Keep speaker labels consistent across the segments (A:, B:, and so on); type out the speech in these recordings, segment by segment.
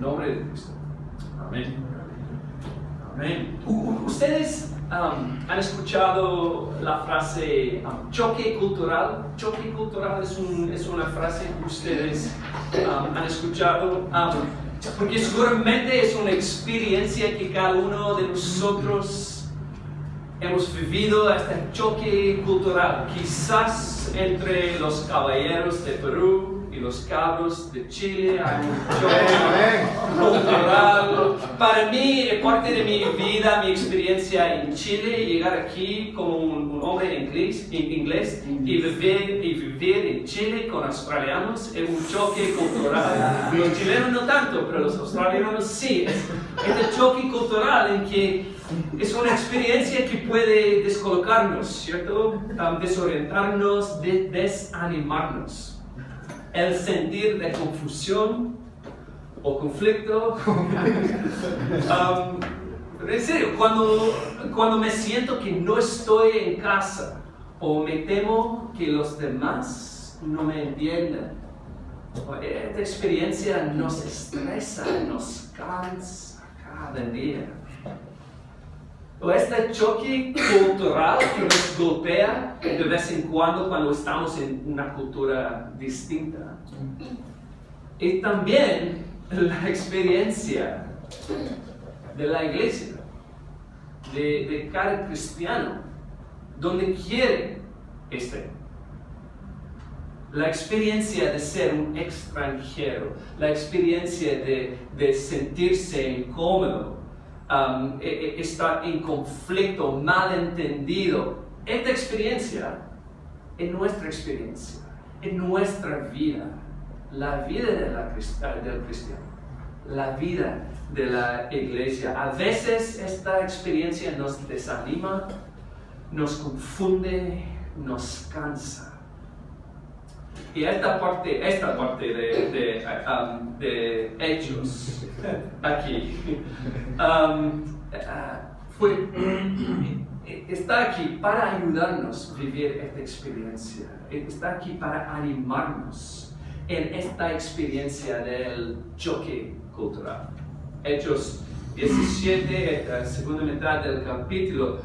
A: nombre de Cristo. Amén. Amén. ¿Ustedes han escuchado la frase choque cultural? Choque cultural es una frase que ustedes han escuchado. Porque seguramente es una experiencia que cada uno de nosotros hemos vivido, este choque cultural. Quizás entre los caballeros de Perú y los cabros de Chile hay un choque cultural. Para mí, parte de mi vida, mi experiencia en Chile, llegar aquí como un hombre inglés y vivir en Chile con australianos es un choque cultural. Los chilenos no tanto, pero los australianos sí. Es este choque cultural en que es una experiencia que puede descolocarnos, ¿cierto? Desorientarnos, desanimarnos. El sentir de confusión o conflicto. En serio, cuando me siento que no estoy en casa o me temo que los demás no me entiendan, esta experiencia nos estresa, nos cansa cada día. O este choque cultural que nos golpea de vez en cuando estamos en una cultura distinta. Y también la experiencia de la iglesia, de cada cristiano, donde quiere estar. La experiencia de ser un extranjero, la experiencia de sentirse incómodo, está en conflicto, malentendido. Esta experiencia es nuestra experiencia, en nuestra vida, la vida del cristiano, la vida de la iglesia. A veces esta experiencia nos desanima, nos confunde, nos cansa. Y esta parte de Hechos, aquí, está aquí para ayudarnos a vivir esta experiencia. Está aquí para animarnos en esta experiencia del choque cultural. Hechos 17, la segunda mitad del capítulo,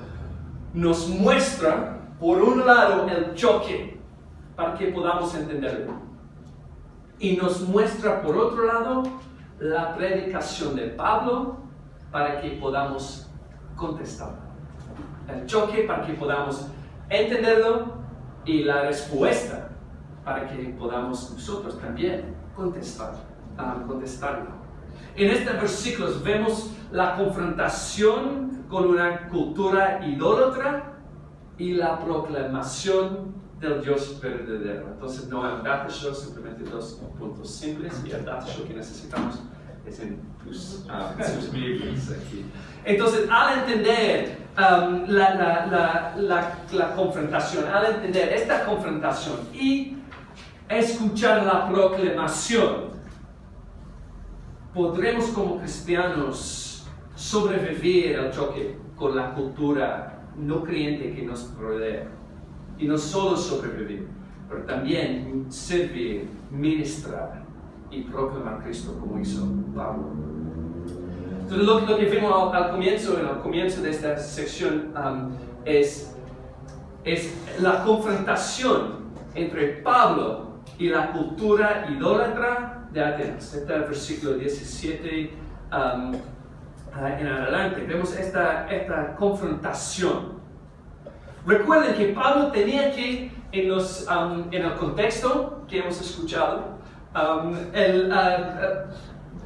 A: nos muestra, por un lado, el choque, para que podamos entenderlo. Y nos muestra, por otro lado, la predicación de Pablo para que podamos contestar. El choque para que podamos entenderlo y la respuesta para que podamos nosotros también contestarlo. En estos versículos vemos la confrontación con una cultura idólatra y la proclamación del Dios verdadero. Entonces no hay un data show, simplemente dos puntos simples, y el data show que necesitamos es en sus Biblias aquí. Entonces, al entender la confrontación, al entender esta confrontación y escuchar la proclamación, podremos como cristianos sobrevivir al choque con la cultura no creyente que nos rodea. Y no solo sobrevivir, pero también servir, ministrar y proclamar a Cristo como hizo Pablo. Entonces lo que vimos al comienzo de esta sección es la confrontación entre Pablo y la cultura idólatra de Atenas. Este es el versículo 17 en adelante. Vemos esta confrontación. Recuerden que Pablo tenía que, en el contexto que hemos escuchado,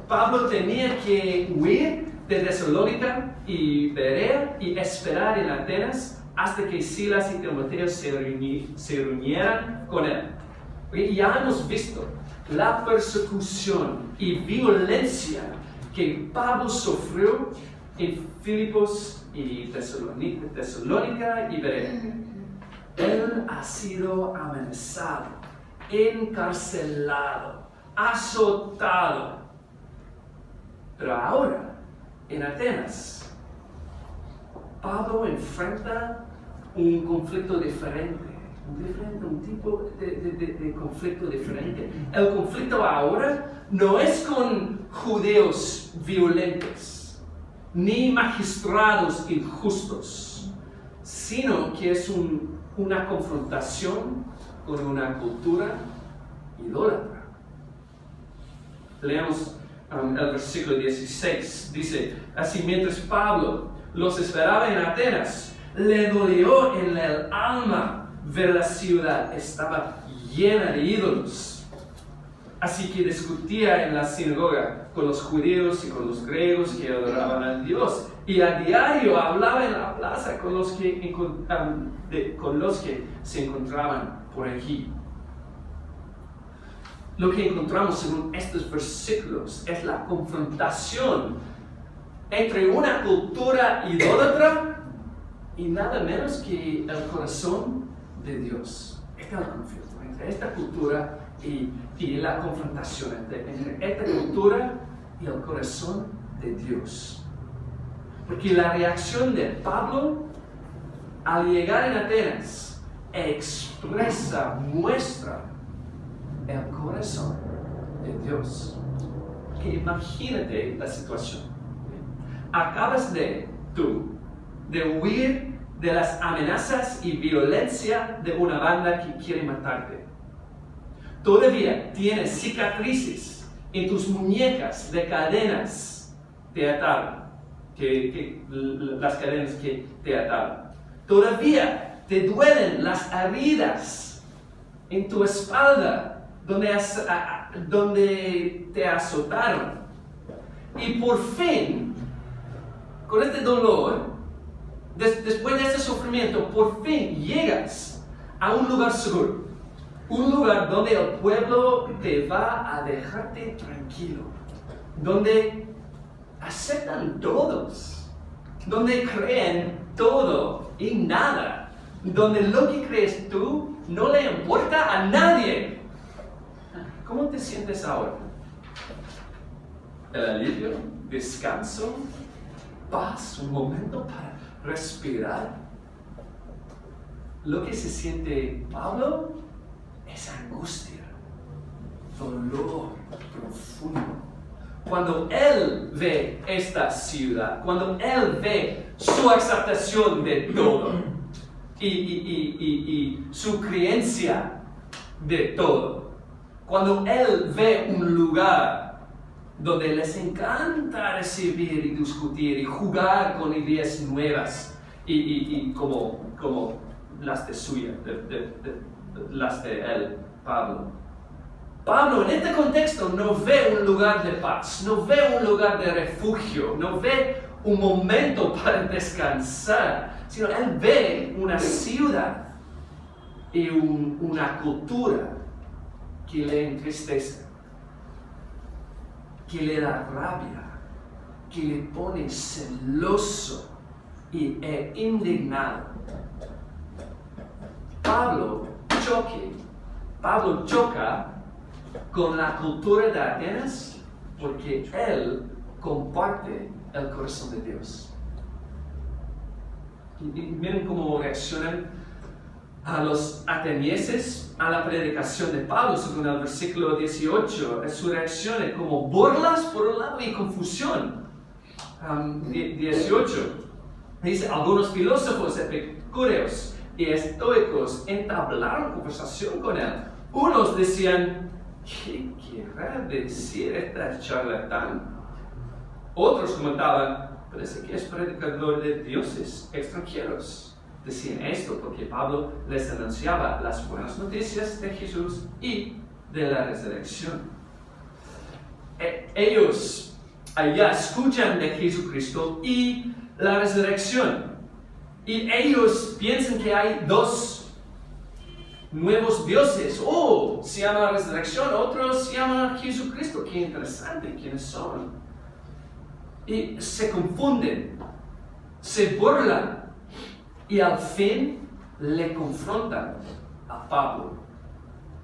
A: Pablo tenía que huir de Tesalónica y Berea y esperar en Atenas hasta que Silas y Timoteo se reunieran con él. Y ya hemos visto la persecución y violencia que Pablo sufrió en Filipos y Tesalónica y Berea. Él ha sido amenazado, encarcelado, azotado. Pero ahora, en Atenas, Pablo enfrenta un conflicto diferente. un tipo de conflicto diferente. El conflicto ahora no es con judíos violentos, ni magistrados injustos, sino que es una confrontación con una cultura idólatra. Leamos el versículo 16. Dice, así mientras Pablo los esperaba en Atenas, le dolió en el alma ver la ciudad estaba llena de ídolos. Así que discutía en la sinagoga con los judíos y con los griegos que adoraban a Dios. Y a diario hablaba en la plaza con los que se encontraban por allí. Lo que encontramos según estos versículos es la confrontación entre una cultura idólatra y nada menos que el corazón de Dios. Este es el conflicto entre esta cultura y la confrontación entre esta cultura y el corazón de Dios. Porque la reacción de Pablo al llegar en Atenas muestra el corazón de Dios. Que imagínate la situación. Acabas de huir de las amenazas y violencia de una banda que quiere matarte. Todavía tienes cicatrices en tus muñecas de cadenas te ataron, las cadenas que te ataron. Todavía te duelen las heridas en tu espalda donde te azotaron. Y por fin, con este dolor, después de ese sufrimiento, por fin llegas a un lugar seguro. Un lugar donde el pueblo te va a dejarte tranquilo. Donde aceptan todos. Donde creen todo y nada. Donde lo que crees tú no le importa a nadie. ¿Cómo te sientes ahora? El alivio, descanso, paz, un momento para respirar. Lo que se siente Pablo es angustia, dolor profundo. Cuando él ve esta ciudad, cuando él ve su aceptación de todo y su creencia de todo, cuando él ve un lugar donde les encanta recibir y discutir y jugar con ideas nuevas y como las de suya, las de él, Pablo. Pablo en este contexto no ve un lugar de paz, no ve un lugar de refugio, no ve un momento para descansar, sino él ve una ciudad y una cultura que le entristece, que le da rabia, que le pone celoso e indignado. Pablo choca con la cultura de Atenas porque él comparte el corazón de Dios. Y miren cómo reaccionan a los atenienses a la predicación de Pablo, según el versículo 18. Su reacción es como burlas por un lado y confusión. 18. Dice, algunos filósofos epicúreos y estoicos entablaron conversación con él. Unos decían, ¿qué querrá decir esta charlatán? Otros comentaban, parece que es predicador de dioses extranjeros. Decían esto porque Pablo les anunciaba las buenas noticias de Jesús y de la resurrección. Ellos allá escuchan de Jesucristo y la resurrección. Y ellos piensan que hay dos nuevos dioses. Se llama resurrección, otros se llama Jesucristo. Qué interesante, ¿quiénes son? Y se confunden, se burlan y al fin le confrontan a Pablo.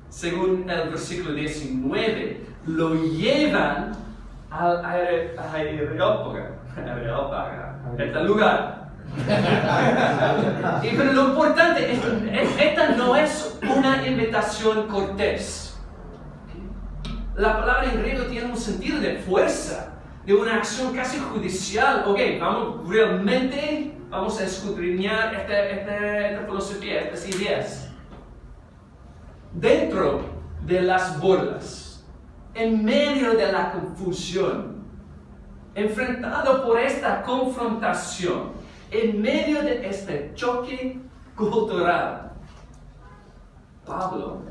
A: Según el versículo 19, lo llevan al Areópago, este lugar Pero lo importante, esta no es una invitación cortés. La palabra en griego tiene un sentido de fuerza, de una acción casi judicial. Ok, vamos a escudriñar esta filosofía, estas ideas. Dentro de las burlas, en medio de la confusión, enfrentado por esta confrontación, en medio de este choque cultural, Pablo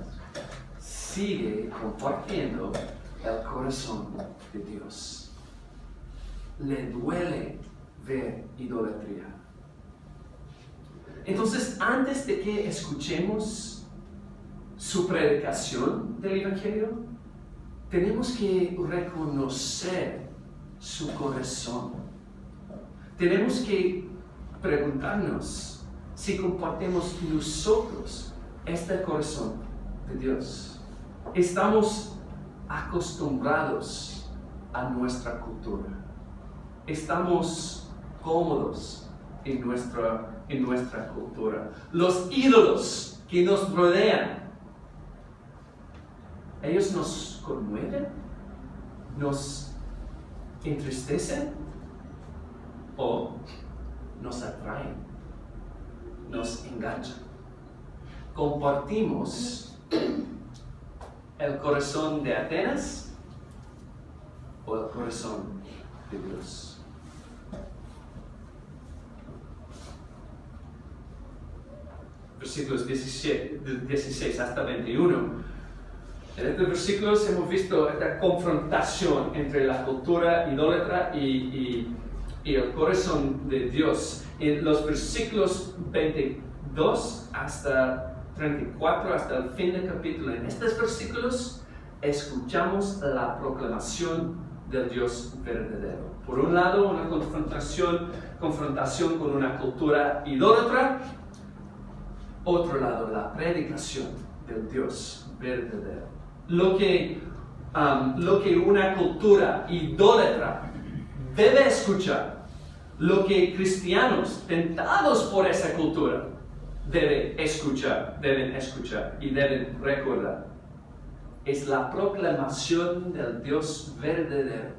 A: sigue compartiendo el corazón de Dios. Le duele ver idolatría. Entonces, antes de que escuchemos su predicación del Evangelio, tenemos que reconocer su corazón. Tenemos que preguntarnos si compartimos nosotros este corazón de Dios. Estamos acostumbrados a nuestra cultura. Estamos cómodos en nuestra cultura. Los ídolos que nos rodean, ellos nos conmueven, nos entristecen o nos atraen, nos enganchan. ¿Compartimos el corazón de Atenas o el corazón de Dios? Versículos 16 hasta 21. En estos versículos hemos visto esta confrontación entre la cultura idólatra y el corazón de Dios. En los versículos 22 hasta 34, hasta el fin del capítulo, en estos versículos escuchamos la proclamación del Dios verdadero. Por un lado, una confrontación con una cultura idólatra. Otro lado, la predicación del Dios verdadero. Lo que una cultura idólatra debe escuchar, lo que cristianos tentados por esa cultura deben escuchar y deben recordar, es la proclamación del Dios verdadero,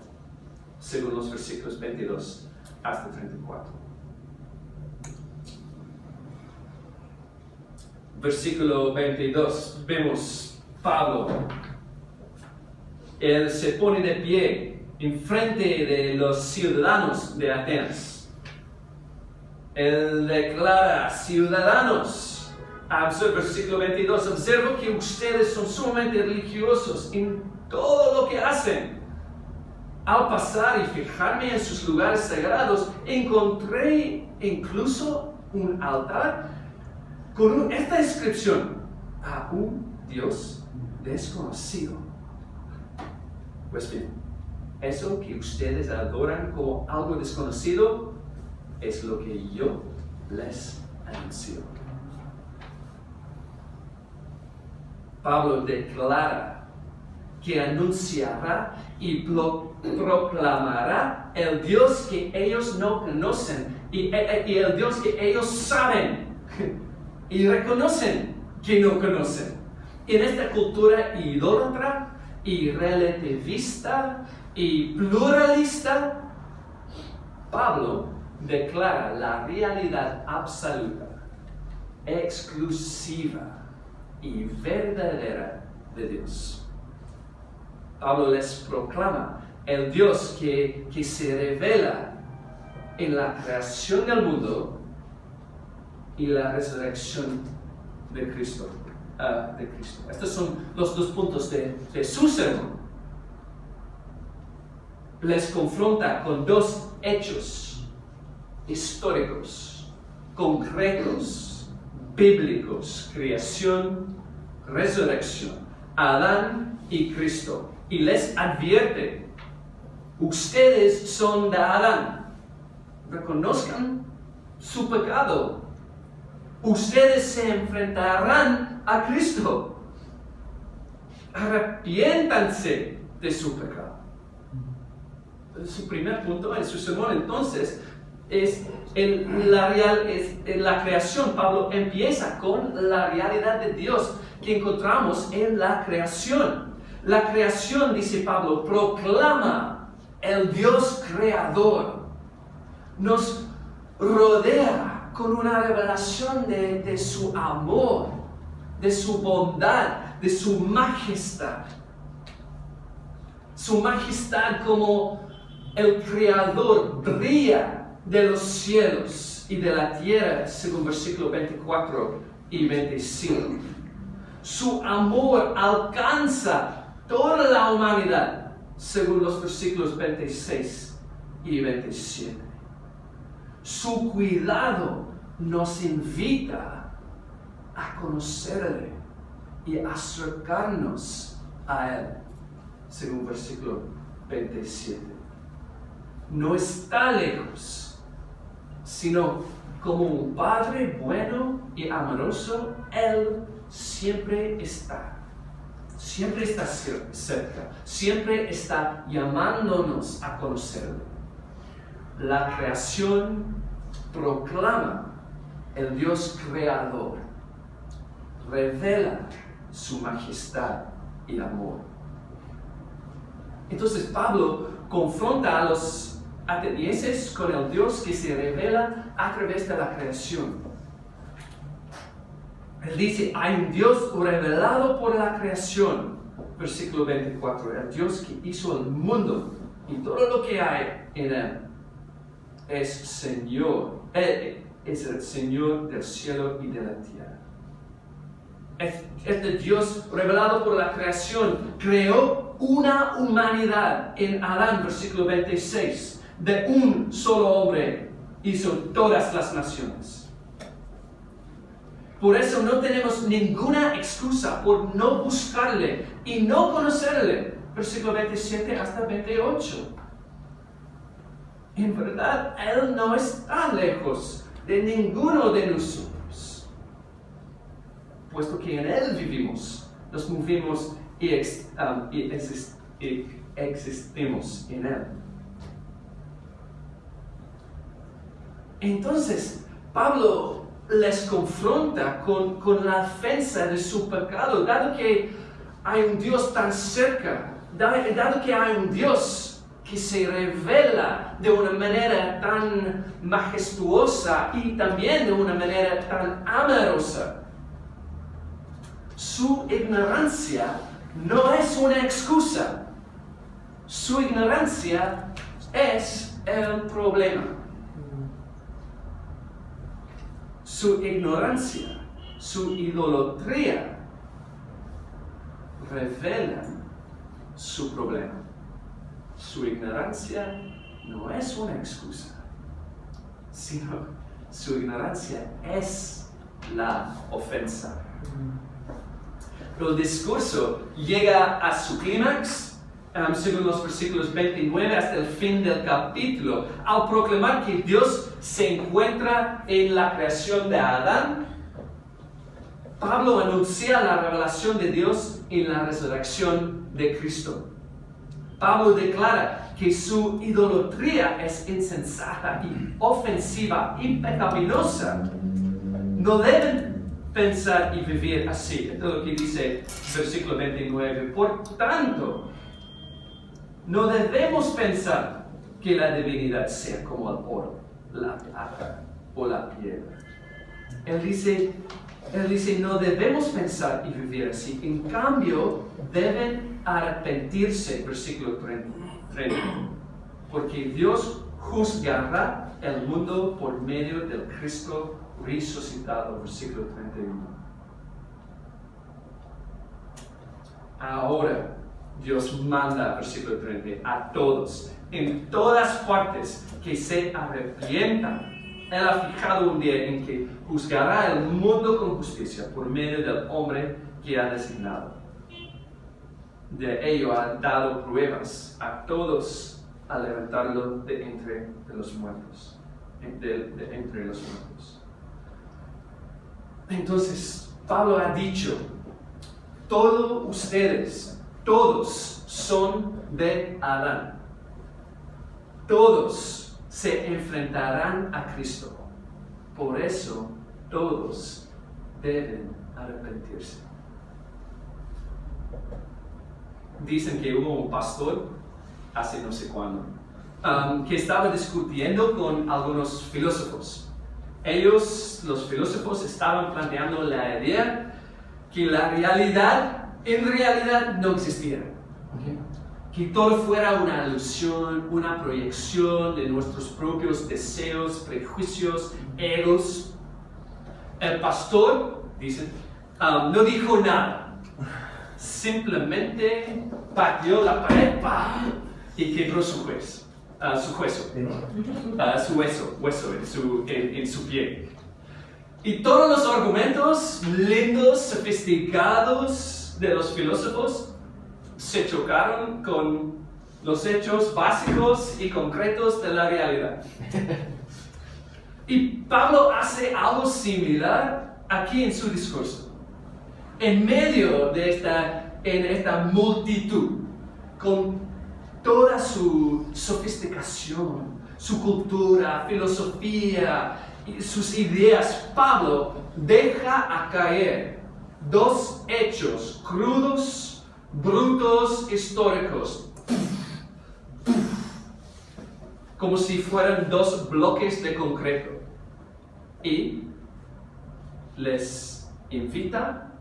A: según los versículos 22 hasta 34. Versículo 22, vemos Pablo. Él se pone de pie en frente de los ciudadanos de Atenas. Él declara: ciudadanos, versículo 22, observo que ustedes son sumamente religiosos en todo lo que hacen. Al pasar y fijarme en sus lugares sagrados, encontré incluso un altar con esta inscripción: a un Dios desconocido. Pues bien, eso que ustedes adoran como algo desconocido es lo que yo les anuncio. Pablo declara que anunciará y proclamará el Dios que ellos no conocen y el Dios que ellos saben y reconocen que no conocen. En esta cultura idólatra y relativista y pluralista, Pablo declara la realidad absoluta, exclusiva y verdadera de Dios. Pablo les proclama el Dios que se revela en la creación del mundo y la resurrección de Cristo. Estos son los dos puntos de su sermón. Les confronta con dos hechos históricos, concretos, bíblicos: creación, resurrección, Adán y Cristo. Y les advierte: ustedes son de Adán, reconozcan su pecado. Ustedes se enfrentarán a Cristo. Arrepiéntanse de su pecado. Su primer punto en su sermón, entonces, la creación. Pablo empieza con la realidad de Dios que encontramos en la creación. La creación, dice Pablo, proclama el Dios creador. Nos rodea con una revelación de su amor, de su bondad, de su majestad. Su majestad como el creador brilla de los cielos y de la tierra, según versículos 24 y 25. Su amor alcanza toda la humanidad, según los versículos 26 y 27. Su cuidado nos invita a conocerle y acercarnos a Él, según versículo 27. No está lejos, sino como un Padre bueno y amoroso, Él siempre está cerca, siempre está llamándonos a conocerle. La creación proclama el Dios creador, revela su majestad y amor. Entonces Pablo confronta a los atenienses con el Dios que se revela a través de la creación. Él dice, hay un Dios revelado por la creación. Versículo 24, el Dios que hizo el mundo y todo lo que hay en él es Señor. Él es el Señor del cielo y de la tierra. Este Dios revelado por la creación creó una humanidad en Adán, versículo 26. De un solo hombre hizo todas las naciones. Por eso no tenemos ninguna excusa por no buscarle y no conocerle. Versículo 27 hasta 28. En verdad, Él no está lejos de ninguno de nosotros, puesto que en Él vivimos, nos movemos y existimos en Él. Entonces, Pablo les confronta con la ofensa de su pecado, dado que hay un Dios tan cerca, dado que hay un Dios que se revela de una manera tan majestuosa y también de una manera tan amorosa. Su ignorancia no es una excusa. Su ignorancia es el problema. Su ignorancia, su idolatría revelan su problema. Su ignorancia no es una excusa, sino su ignorancia es la ofensa. El discurso llega a su clímax, según los versículos 29 hasta el fin del capítulo, al proclamar que Dios se encuentra en la creación de Adán. Pablo anuncia la revelación de Dios en la resurrección de Cristo. Pablo declara que su idolatría es insensata y ofensiva y pecaminosa. No deben pensar y vivir así. Esto es lo que dice el versículo 29. Por tanto, no debemos pensar que la divinidad sea como el oro, la plata o la piedra. Él dice, no debemos pensar y vivir así. En cambio, deben arrepentirse, versículo 30, porque Dios juzgará el mundo por medio del Cristo resucitado, versículo 31. Ahora, Dios manda, versículo 30, a todos, en todas partes, que se arrepientan. Él ha fijado un día en que juzgará el mundo con justicia por medio del hombre que ha designado. De ello ha dado pruebas a todos al levantarlo de entre los muertos. Entonces, Pablo ha dicho, todos ustedes, todos son de Adán. Todos se enfrentarán a Cristo. Por eso todos deben arrepentirse. Dicen que hubo un pastor, hace no sé cuándo, que estaba discutiendo con algunos filósofos. Ellos, los filósofos, estaban planteando la idea que la realidad, en realidad, no existiera. Que todo fuera una ilusión, una proyección de nuestros propios deseos, prejuicios, egos. El pastor, dicen, no dijo nada. Simplemente pateó la pared y quebró su hueso en su pie. Y todos los argumentos lindos, sofisticados de los filósofos se chocaron con los hechos básicos y concretos de la realidad. Y Pablo hace algo similar aquí en su discurso. En medio de esta multitud, con toda su sofisticación, su cultura, filosofía y sus ideas, Pablo deja a caer dos hechos crudos, brutos, históricos, como si fueran dos bloques de concreto, y les invita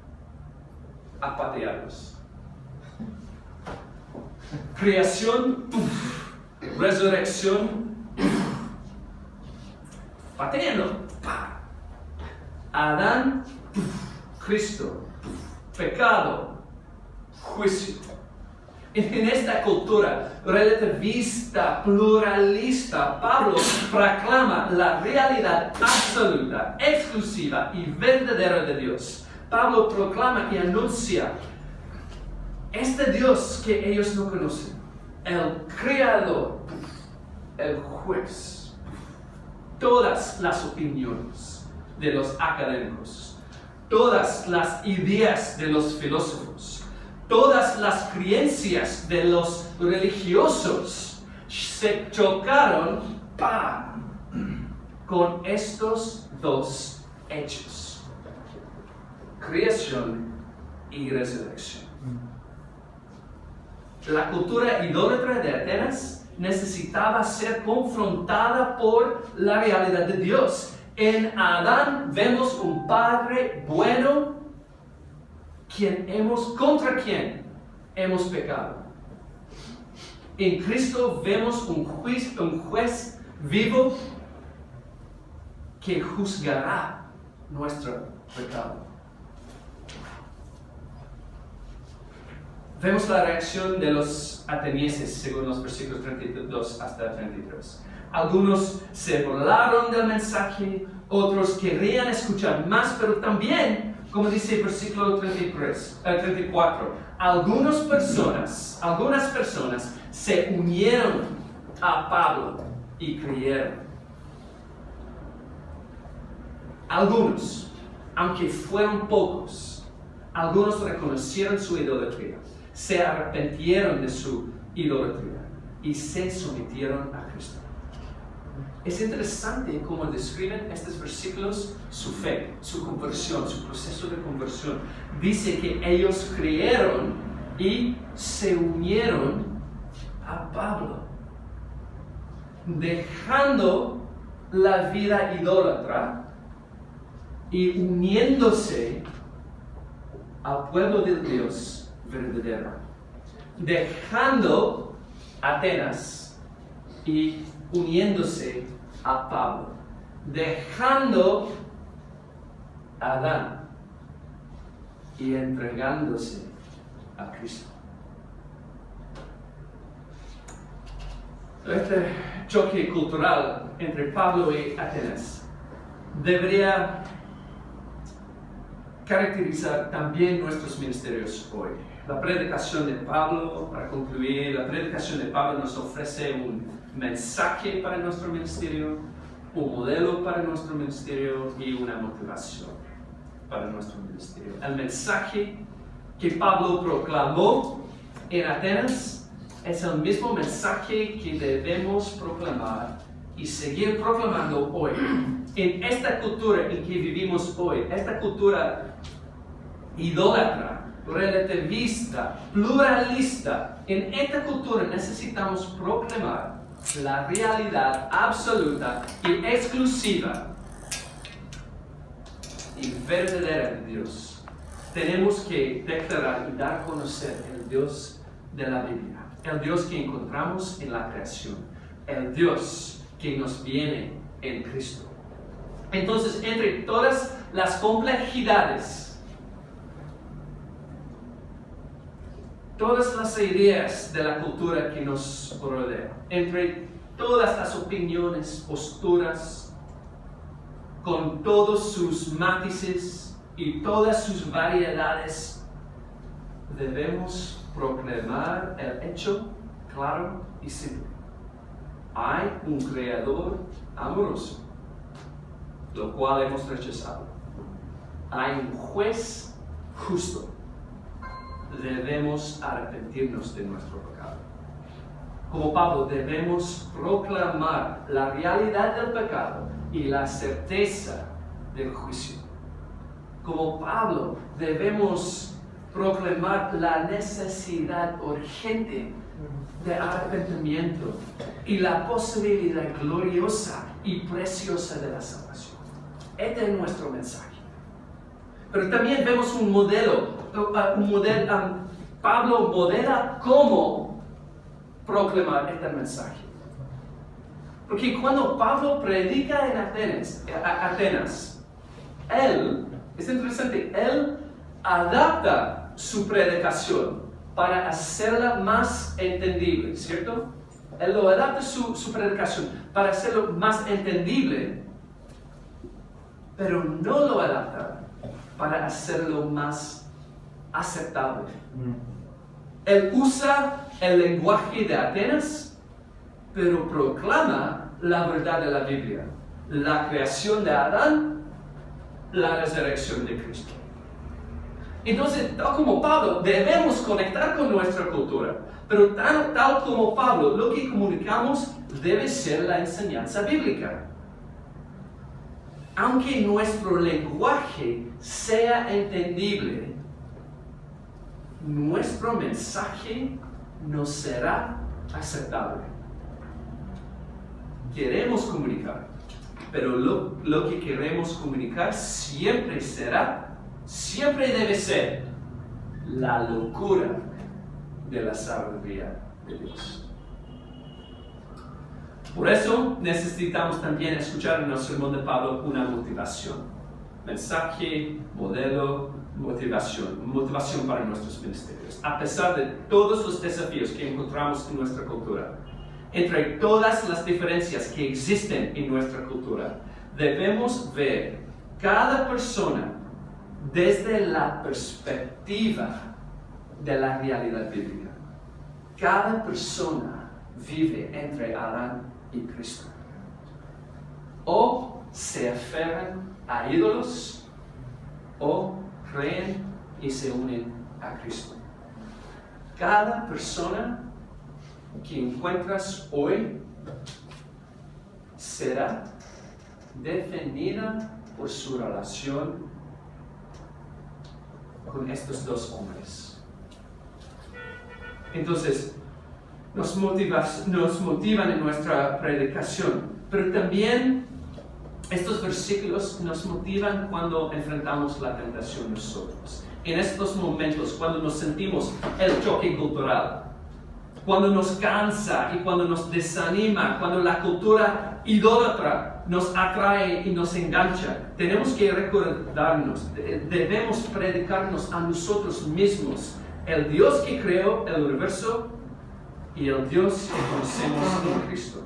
A: a patearlos. Creación, resurrección, pateando. Adán, Cristo, pecado, juicio. En esta cultura relativista, pluralista, Pablo proclama la realidad absoluta, exclusiva y verdadera de Dios. Pablo proclama y anuncia este Dios que ellos no conocen, el Creador, el Juez. Todas las opiniones de los académicos, todas las ideas de los filósofos, todas las creencias de los religiosos se chocaron con estos dos hechos: creación y resurrección. La cultura idólatra de Atenas necesitaba ser confrontada por la realidad de Dios. En Adán vemos un Padre bueno contra quien hemos pecado. En Cristo vemos un juez vivo que juzgará nuestro pecado. Vemos la reacción de los atenienses según los versículos 32 hasta 33. Algunos se burlaron del mensaje, otros querían escuchar más, pero también, como dice el versículo 34, algunas personas se unieron a Pablo y creyeron. Algunos, aunque fueron pocos, algunos reconocieron su idolatría, se arrepintieron de su idolatría y se sometieron a Cristo. Es interesante cómo describen estos versículos su fe, su conversión, su proceso de conversión. Dice que ellos creyeron y se unieron a Pablo, dejando la vida idólatra y uniéndose al pueblo de Dios verdadero, dejando Atenas y uniéndose a Pablo, dejando a Adán y entregándose a Cristo. Este choque cultural entre Pablo y Atenas debería caracterizar también nuestros ministerios hoy. La predicación de Pablo, para concluir, la predicación de Pablo nos ofrece un mensaje para nuestro ministerio, un modelo para nuestro ministerio y una motivación para nuestro ministerio. El mensaje que Pablo proclamó en Atenas es el mismo mensaje que debemos proclamar y seguir proclamando hoy. En esta cultura en que vivimos hoy, esta cultura idólatra, relativista, pluralista, en esta cultura necesitamos proclamar la realidad absoluta y exclusiva y verdadera de Dios. Tenemos que declarar y dar a conocer el Dios de la Biblia, el Dios que encontramos en la creación, el Dios que nos viene en Cristo. Entonces, entre todas las complejidades, todas las ideas de la cultura que nos rodea, entre todas las opiniones, posturas, con todos sus matices y todas sus variedades, debemos proclamar el hecho claro y simple. Hay un Creador amoroso, lo cual hemos rechazado. Hay un juez justo. Debemos arrepentirnos de nuestro pecado. Como Pablo, debemos proclamar la realidad del pecado y la certeza del juicio. Como Pablo, debemos proclamar la necesidad urgente de arrepentimiento y la posibilidad gloriosa y preciosa de la salvación. Este es nuestro mensaje. Pero también vemos un modelo. Pablo modela cómo proclamar este mensaje. Porque cuando Pablo predica en Atenas, es interesante, él adapta su predicación para hacerla más entendible, ¿cierto? Él lo adapta su predicación para hacerlo más entendible, pero no lo adapta para hacerlo más aceptable. Él usa el lenguaje de Atenas, pero proclama la verdad de la Biblia, la creación de Adán, la resurrección de Cristo. Entonces, tal como Pablo, debemos conectar con nuestra cultura, pero tal como Pablo, lo que comunicamos debe ser la enseñanza bíblica. Aunque nuestro lenguaje sea entendible, nuestro mensaje no será aceptable. Queremos comunicar, pero lo que queremos comunicar siempre debe ser la locura de la sabiduría de Dios. Por eso necesitamos también escuchar en el sermón de Pablo una motivación. Mensaje, modelo, motivación para nuestros ministerios. A pesar de todos los desafíos que encontramos en nuestra cultura, entre todas las diferencias que existen en nuestra cultura, debemos ver cada persona desde la perspectiva de la realidad bíblica. Cada persona vive entre Adán y Cristo. O se aferran a ídolos, o creen y se unen a Cristo. Cada persona que encuentras hoy será definida por su relación con estos dos hombres. Entonces, nos motivan en nuestra predicación, pero también estos versículos nos motivan cuando enfrentamos la tentación nosotros. En estos momentos, cuando nos sentimos el choque cultural, cuando nos cansa y cuando nos desanima, cuando la cultura idólatra nos atrae y nos engancha, tenemos que recordarnos, debemos predicarnos a nosotros mismos el Dios que creó el universo y el Dios que conocemos en Cristo.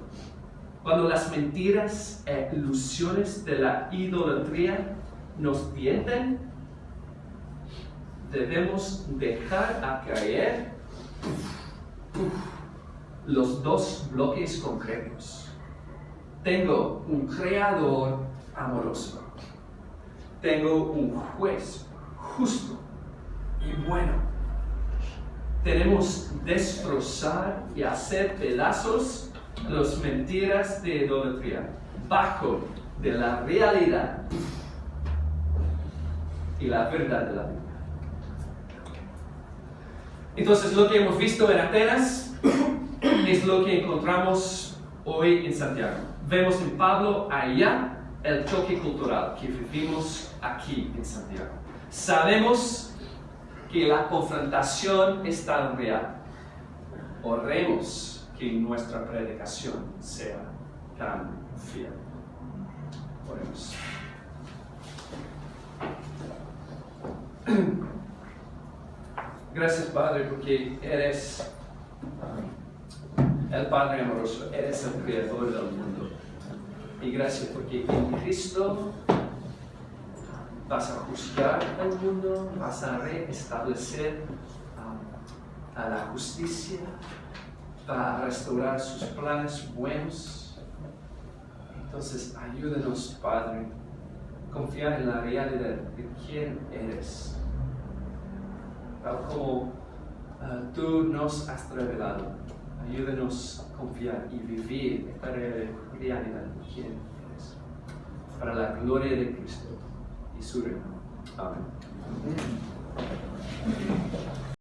A: Cuando las mentiras e ilusiones de la idolatría nos tienten, debemos dejar a caer los dos bloques concretos. Tengo un creador amoroso. Tengo un juez justo y bueno. Tenemos destrozar y hacer pedazos las mentiras de idolatría bajo de la realidad y la verdad de la Biblia. Entonces, lo que hemos visto en Atenas es lo que encontramos hoy en Santiago. Vemos en Pablo allá el choque cultural que vivimos aquí en Santiago. Sabemos que la confrontación es tan real. Oremos que nuestra predicación sea tan fiel. Oremos. Gracias, Padre, porque eres el Padre amoroso, eres el Creador del mundo. Y gracias porque en Cristo vas a juzgar al mundo, vas a restablecer a la justicia, vas a restaurar sus planes buenos. Entonces, ayúdanos, Padre, a confiar en la realidad de quién eres. Tal como tú nos has revelado, ayúdanos a confiar y vivir esta realidad de quién eres, para la gloria de Cristo y su reino. Amén.